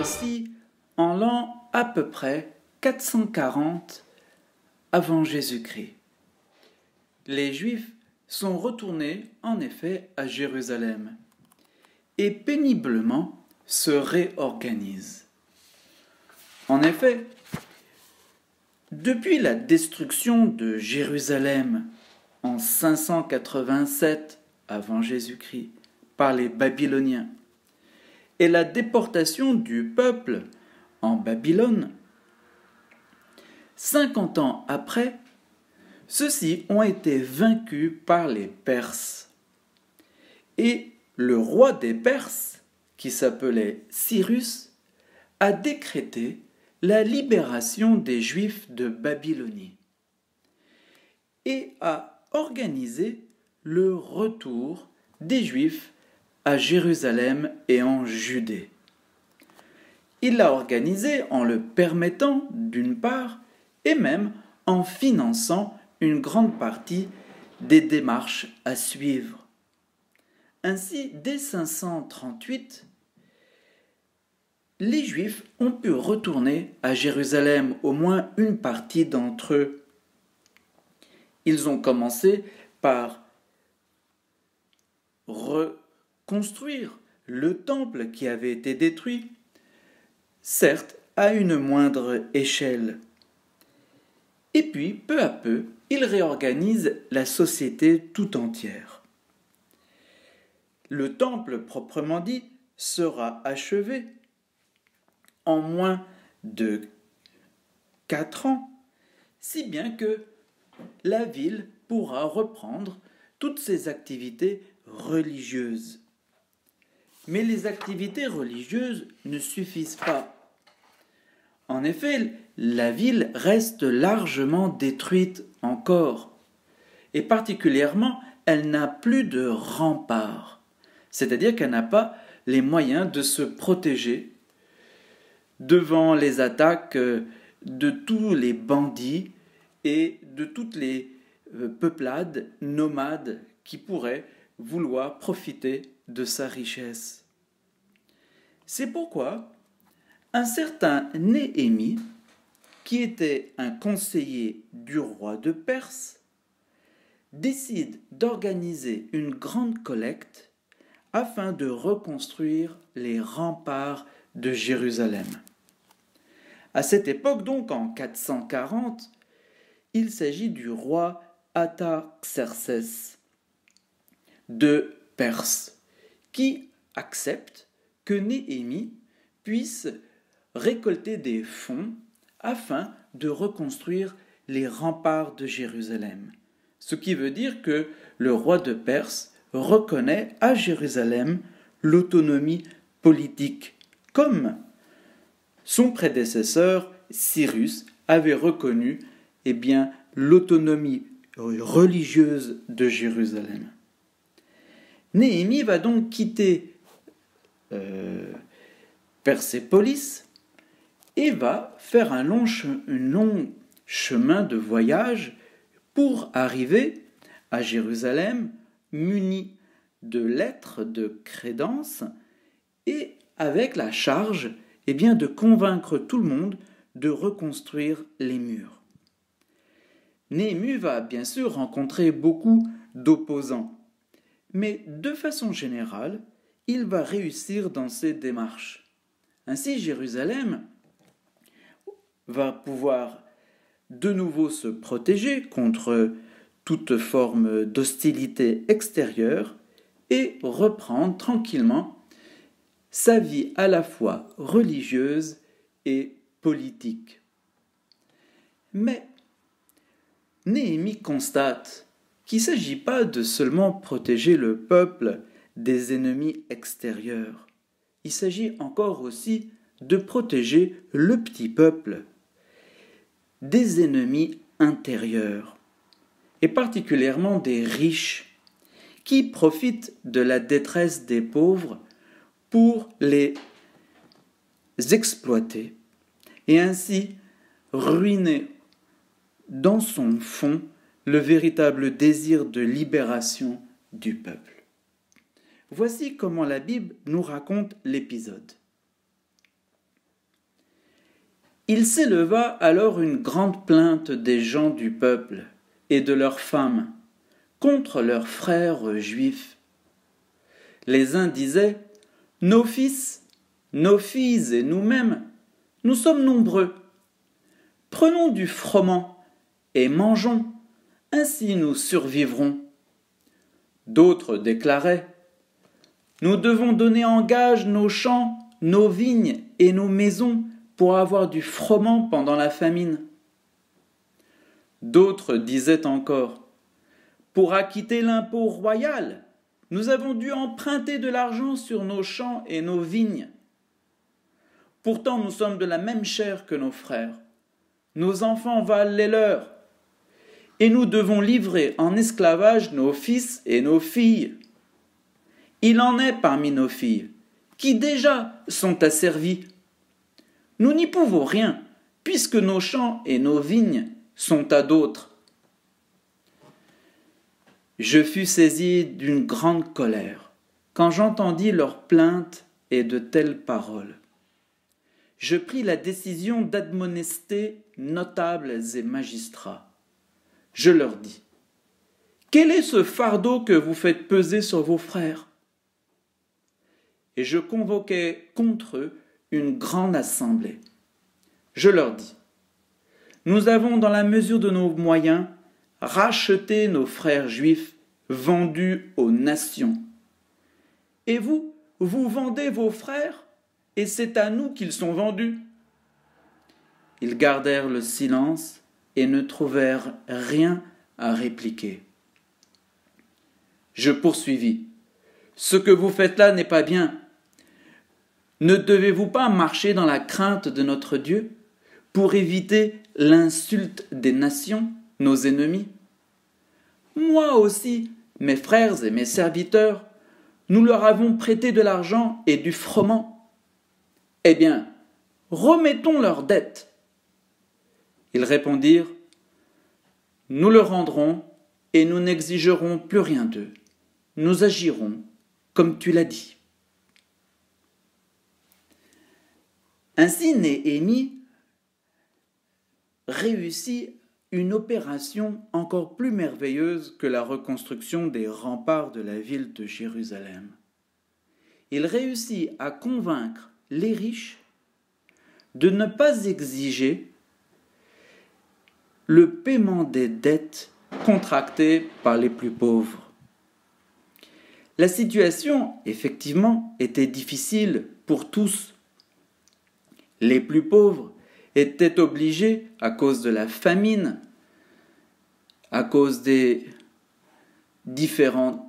Voici en l'an à peu près 440 avant Jésus-Christ. Les Juifs sont retournés en effet à Jérusalem et péniblement se réorganisent. En effet, depuis la destruction de Jérusalem en 587 avant Jésus-Christ par les Babyloniens et la déportation du peuple en Babylone, 50 ans après, ceux-ci ont été vaincus par les Perses. Et le roi des Perses, qui s'appelait Cyrus, a décrété la libération des Juifs de Babylonie et a organisé le retour des Juifs à Jérusalem et en Judée. Il l'a organisé en le permettant, d'une part, et même en finançant une grande partie des démarches à suivre. Ainsi, dès 538, les Juifs ont pu retourner à Jérusalem, au moins une partie d'entre eux. Ils ont commencé par reconstruire le temple qui avait été détruit, certes à une moindre échelle. Et puis, peu à peu, ils réorganisent la société tout entière. Le temple, proprement dit, sera achevé en moins de 4 ans, si bien que la ville pourra reprendre toutes ses activités religieuses. Mais les activités religieuses ne suffisent pas. En effet, la ville reste largement détruite encore, et particulièrement, elle n'a plus de remparts, c'est-à-dire qu'elle n'a pas les moyens de se protéger devant les attaques de tous les bandits et de toutes les peuplades nomades qui pourraient vouloir profiter de sa richesse. C'est pourquoi un certain Néhémie, qui était un conseiller du roi de Perse, décide d'organiser une grande collecte afin de reconstruire les remparts de Jérusalem. À cette époque, donc en 440, il s'agit du roi Artaxerxès de Perse, qui accepte que Néhémie puisse récolter des fonds afin de reconstruire les remparts de Jérusalem. Ce qui veut dire que le roi de Perse reconnaît à Jérusalem l'autonomie politique, comme son prédécesseur Cyrus avait reconnu l'autonomie religieuse de Jérusalem. Néhémie va donc quitter Persépolis et va faire un long chemin de voyage pour arriver à Jérusalem muni de lettres de crédence et avec la charge de convaincre tout le monde de reconstruire les murs. Néhémie va bien sûr rencontrer beaucoup d'opposants, mais de façon générale, il va réussir dans ses démarches. Ainsi, Jérusalem va pouvoir de nouveau se protéger contre toute forme d'hostilité extérieure et reprendre tranquillement sa vie à la fois religieuse et politique. Mais Néhémie constate qu'il ne s'agit pas de seulement protéger le peuple des ennemis extérieurs. Il s'agit encore aussi de protéger le petit peuple des ennemis intérieurs, et particulièrement des riches, qui profitent de la détresse des pauvres pour les exploiter, et ainsi ruiner dans son fond le véritable désir de libération du peuple. Voici comment la Bible nous raconte l'épisode. Il s'éleva alors une grande plainte des gens du peuple et de leurs femmes contre leurs frères juifs. Les uns disaient : « Nos fils, nos filles et nous-mêmes, nous sommes nombreux. Prenons du froment et mangeons, ainsi nous survivrons. » D'autres déclaraient : « Nous devons donner en gage nos champs, nos vignes et nos maisons pour avoir du froment pendant la famine. » D'autres disaient encore : « Pour acquitter l'impôt royal, nous avons dû emprunter de l'argent sur nos champs et nos vignes. Pourtant nous sommes de la même chair que nos frères. Nos enfants valent les leurs. Et nous devons livrer en esclavage nos fils et nos filles. Il en est parmi nos filles qui déjà sont asservies. Nous n'y pouvons rien, puisque nos champs et nos vignes sont à d'autres. » Je fus saisi d'une grande colère quand j'entendis leurs plaintes et de telles paroles. Je pris la décision d'admonester notables et magistrats. Je leur dis : « Quel est ce fardeau que vous faites peser sur vos frères ? » Et je convoquai contre eux une grande assemblée. Je leur dis : « Nous avons, dans la mesure de nos moyens, racheté nos frères juifs, vendus aux nations. Et vous, vous vendez vos frères, et c'est à nous qu'ils sont vendus. » Ils gardèrent le silence et ne trouvèrent rien à répliquer. Je poursuivis : « Ce que vous faites là n'est pas bien. Ne devez-vous pas marcher dans la crainte de notre Dieu pour éviter l'insulte des nations, nos ennemis ? Moi aussi, mes frères et mes serviteurs, nous leur avons prêté de l'argent et du froment. Eh bien, remettons leurs dettes. » Ils répondirent : « Nous le rendrons et nous n'exigerons plus rien d'eux. Nous agirons comme tu l'as dit. » Ainsi Néhémie réussit une opération encore plus merveilleuse que la reconstruction des remparts de la ville de Jérusalem. Il réussit à convaincre les riches de ne pas exiger le paiement des dettes contractées par les plus pauvres. La situation, effectivement, était difficile pour tous. Les plus pauvres étaient obligés, à cause de la famine, à cause des différentes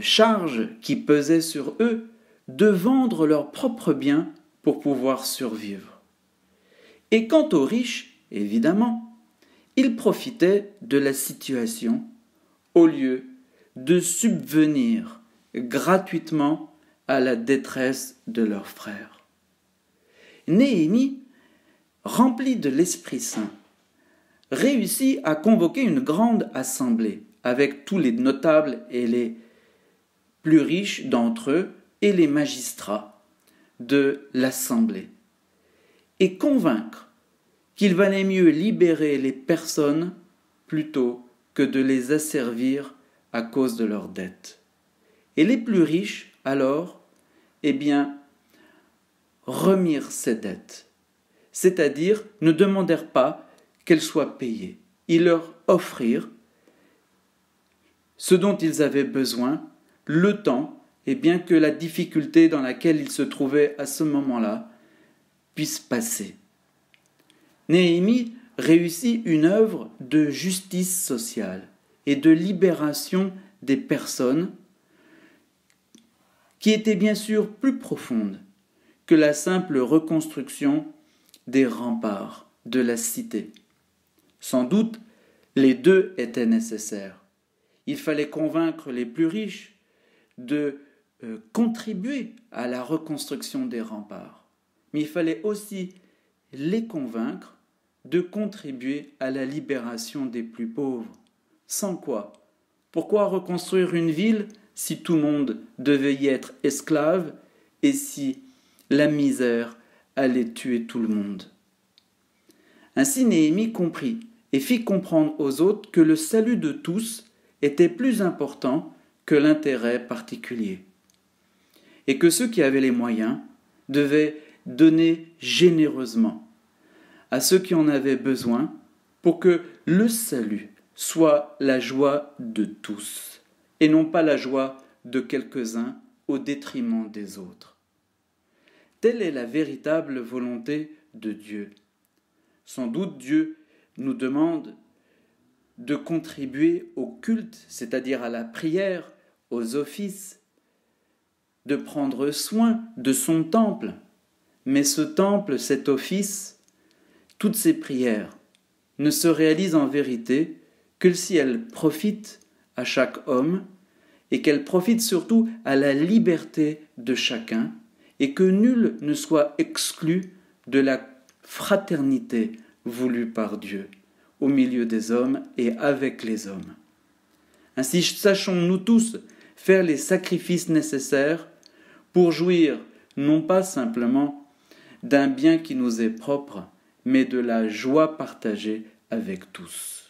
charges qui pesaient sur eux, de vendre leurs propres biens pour pouvoir survivre. Et quant aux riches, évidemment, ils profitaient de la situation au lieu de subvenir gratuitement à la détresse de leurs frères. Néhémie, rempli de l'Esprit Saint, réussit à convoquer une grande assemblée avec tous les notables et les plus riches d'entre eux et les magistrats de l'assemblée, et convaincre qu'il valait mieux libérer les personnes plutôt que de les asservir à cause de leurs dettes. Et les plus riches, alors, remirent ces dettes, c'est-à-dire ne demandèrent pas qu'elles soient payées. Ils leur offrirent ce dont ils avaient besoin, le temps, et bien que la difficulté dans laquelle ils se trouvaient à ce moment-là puisse passer. Néhémie réussit une œuvre de justice sociale et de libération des personnes qui était bien sûr plus profonde que la simple reconstruction des remparts de la cité. Sans doute, les deux étaient nécessaires. Il fallait convaincre les plus riches de contribuer à la reconstruction des remparts, mais il fallait aussi les convaincre de contribuer à la libération des plus pauvres. Sans quoi, pourquoi reconstruire une ville si tout le monde devait y être esclave et si la misère allait tuer tout le monde? Ainsi Néhémie comprit et fit comprendre aux autres que le salut de tous était plus important que l'intérêt particulier, et que ceux qui avaient les moyens devaient donner généreusement à ceux qui en avaient besoin pour que le salut soit la joie de tous, et non pas la joie de quelques-uns au détriment des autres. Telle est la véritable volonté de Dieu. Sans doute Dieu nous demande de contribuer au culte, c'est-à-dire à la prière, aux offices, de prendre soin de son temple. Mais ce temple, cet office, toutes ces prières ne se réalisent en vérité que si elles profitent à chaque homme et qu'elles profitent surtout à la liberté de chacun et que nul ne soit exclu de la fraternité voulue par Dieu au milieu des hommes et avec les hommes. Ainsi, sachons-nous tous faire les sacrifices nécessaires pour jouir non pas simplement d'un bien qui nous est propre, mais de la joie partagée avec tous.